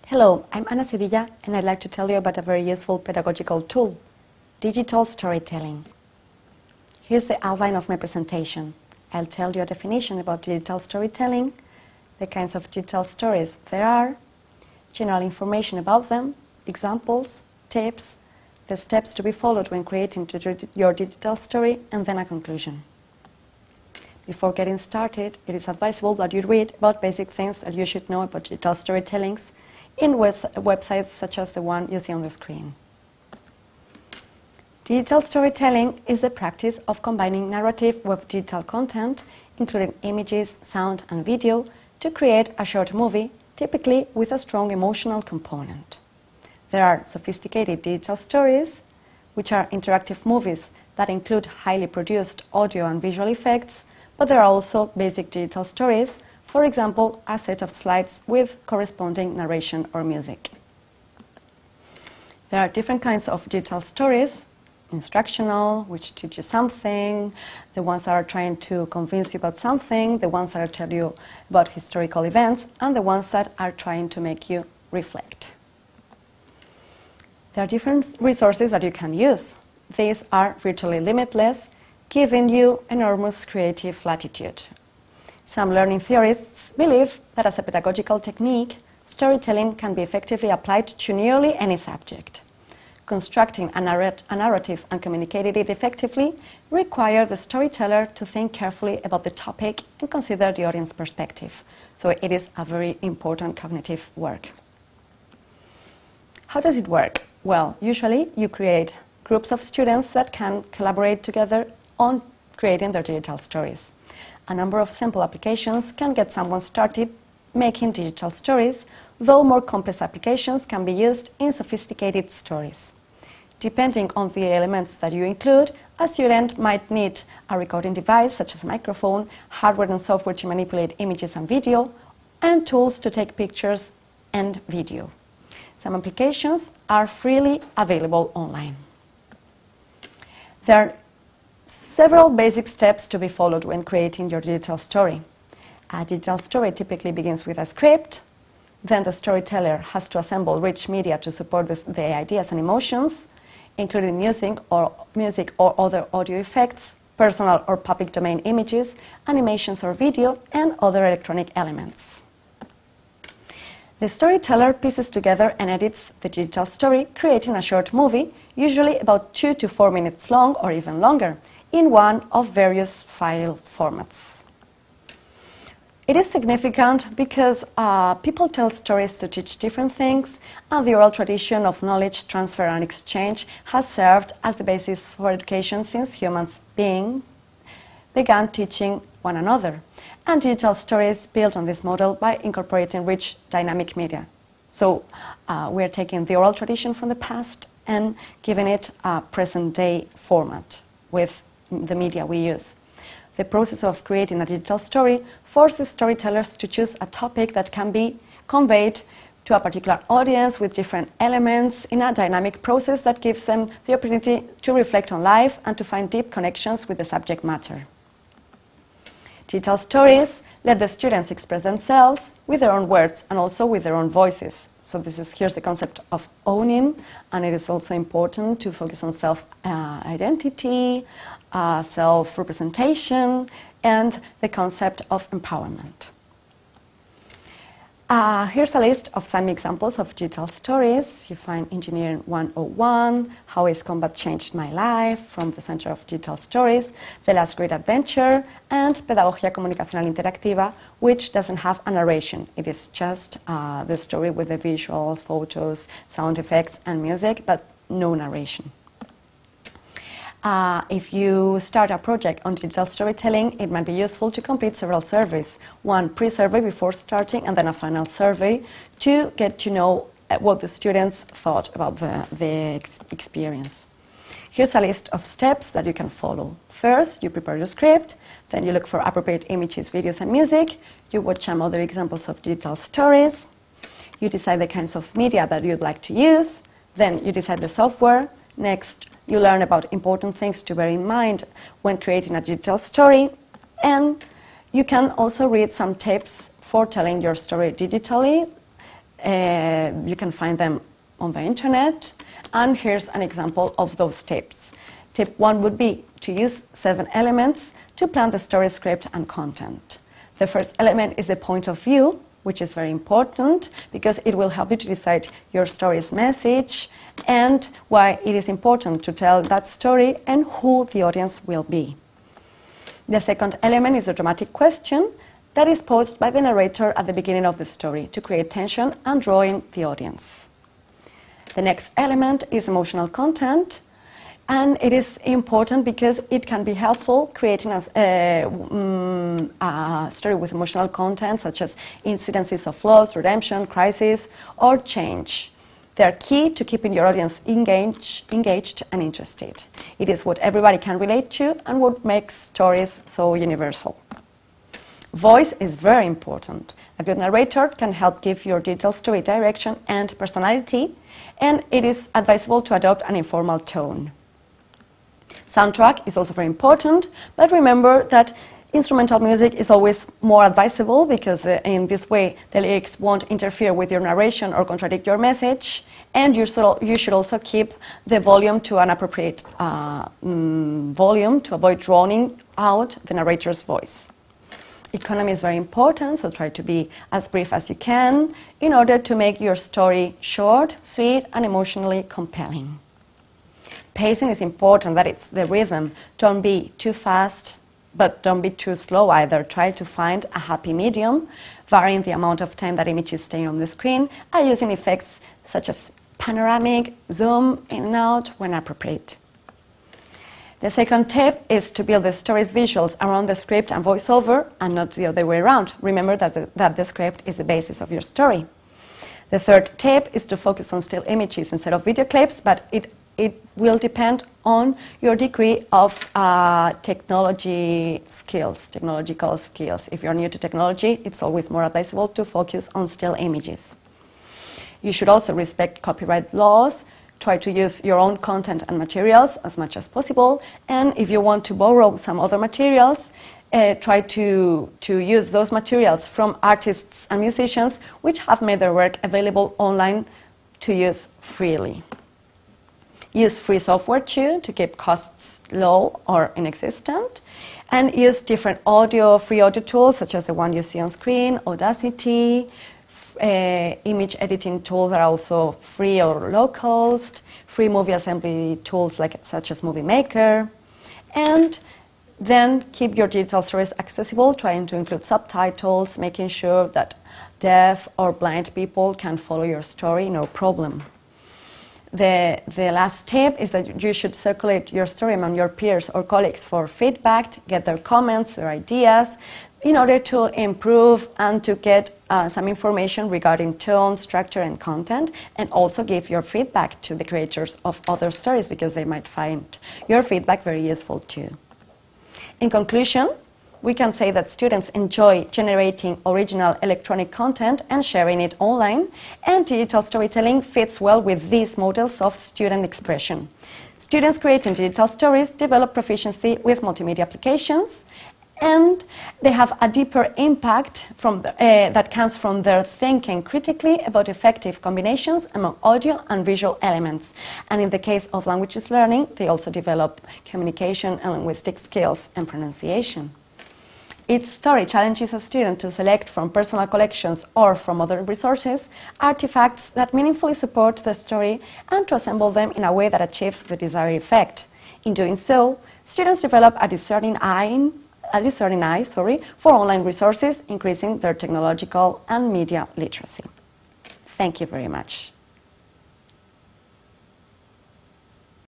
Hello, I'm Ana Sevilla and I'd like to tell you about a very useful pedagogical tool, digital storytelling. Here's the outline of my presentation. I'll tell you a definition about digital storytelling, the kinds of digital stories there are, general information about them, examples, tips, the steps to be followed when creating your digital story, and then a conclusion. Before getting started, it is advisable that you read about basic things that you should know about digital storytelling in websites such as the one you see on the screen. Digital storytelling is the practice of combining narrative with digital content, including images, sound, and video, to create a short movie, typically with a strong emotional component. There are sophisticated digital stories, which are interactive movies that include highly produced audio and visual effects, but there are also basic digital stories, for example, a set of slides with corresponding narration or music. There are different kinds of digital stories: instructional, which teach you something, the ones that are trying to convince you about something, the ones that tell you about historical events, and the ones that are trying to make you reflect. There are different resources that you can use. These are virtually limitless, giving you enormous creative latitude. Some learning theorists believe that as a pedagogical technique, storytelling can be effectively applied to nearly any subject. Constructing a narrative and communicating it effectively require the storyteller to think carefully about the topic and consider the audience perspective. So it is a very important cognitive work. How does it work? Well, usually you create groups of students that can collaborate together on creating their digital stories. A number of simple applications can get someone started making digital stories, though more complex applications can be used in sophisticated stories. Depending on the elements that you include, a student might need a recording device such as a microphone, hardware and software to manipulate images and video, and tools to take pictures and video. Some applications are freely available online. There are several basic steps to be followed when creating your digital story. A digital story typically begins with a script. Then the storyteller has to assemble rich media to support the ideas and emotions, including music or other audio effects, personal or public domain images, animations or video, and other electronic elements. The storyteller pieces together and edits the digital story, creating a short movie, usually about 2 to 4 minutes long or even longer, in one of various file formats. It is significant because people tell stories to teach different things, and the oral tradition of knowledge transfer and exchange has served as the basis for education since humans began teaching one another. And digital stories build on this model by incorporating rich dynamic media. So we're taking the oral tradition from the past and giving it a present-day format with the media we use. The process of creating a digital story forces storytellers to choose a topic that can be conveyed to a particular audience with different elements in a dynamic process that gives them the opportunity to reflect on life and to find deep connections with the subject matter. Digital stories let the students express themselves with their own words and also with their own voices. So here's the concept of owning, and it is also important to focus on self-identity, self-representation, and the concept of empowerment. Here's a list of some examples of digital stories. You find Engineering 101, How is Combat Changed My Life, from the Center of Digital Stories, The Last Great Adventure, and Pedagogía Comunicacional Interactiva, which doesn't have a narration. It is just the story with the visuals, photos, sound effects, and music, but no narration. If you start a project on digital storytelling, it might be useful to complete several surveys. One pre-survey before starting, and then a final survey to get to know what the students thought about the experience. Here's a list of steps that you can follow. First, you prepare your script, then you look for appropriate images, videos, and music. You watch some other examples of digital stories. You decide the kinds of media that you'd like to use. Then you decide the software. Next, you learn about important things to bear in mind when creating a digital story, and you can also read some tips for telling your story digitally, You can find them on the internet. And here's an example of those tips. Tip 1 would be to use 7 elements to plan the story script and content. The first element is a point of view, which is very important because it will help you to decide your story's message and why it is important to tell that story and who the audience will be. The second element is a dramatic question that is posed by the narrator at the beginning of the story to create tension and draw in the audience. The next element is emotional content, and it is important because it can be helpful creating a story with emotional content such as incidences of loss, redemption, crisis, or change. They are key to keeping your audience engaged and interested. It is what everybody can relate to and what makes stories so universal. Voice is very important. A good narrator can help give your digital story direction and personality, and it is advisable to adopt an informal tone. Soundtrack is also very important, but remember that instrumental music is always more advisable because in this way the lyrics won't interfere with your narration or contradict your message, and you should also keep the volume to an appropriate volume to avoid drowning out the narrator's voice. Economy is very important, so try to be as brief as you can in order to make your story short, sweet, and emotionally compelling. Pacing is important, that it's the rhythm. Don't be too fast, but don't be too slow either. Try to find a happy medium, varying the amount of time that images stay on the screen, and using effects such as panoramic, zoom, in and out when appropriate. The second tip is to build the story's visuals around the script and voiceover, and not the other way around. Remember that the script is the basis of your story. The third tip is to focus on still images instead of video clips, but it will depend on your degree of technological skills. If you're new to technology, it's always more advisable to focus on still images. You should also respect copyright laws. Try to use your own content and materials as much as possible, and if you want to borrow some other materials, try to use those materials from artists and musicians which have made their work available online to use freely. Use free software too to keep costs low or inexistent, and use different free audio tools such as the one you see on screen, Audacity, image editing tools that are also free or low cost, free movie assembly tools such as Movie Maker, and then keep your digital stories accessible, trying to include subtitles, making sure that deaf or blind people can follow your story, no problem. The last tip is that you should circulate your story among your peers or colleagues for feedback, get their comments, their ideas, in order to improve and to get some information regarding tone, structure, and content, and also give your feedback to the creators of other stories because they might find your feedback very useful too. In conclusion, we can say that students enjoy generating original electronic content and sharing it online, and digital storytelling fits well with these models of student expression. Students creating digital stories develop proficiency with multimedia applications, and they have a deeper impact that comes from their thinking critically about effective combinations among audio and visual elements. And in the case of languages learning, they also develop communication and linguistic skills and pronunciation. Each story challenges a student to select from personal collections or from other resources artifacts that meaningfully support the story and to assemble them in a way that achieves the desired effect. In doing so, students develop a discerning eye for online resources, increasing their technological and media literacy. Thank you very much.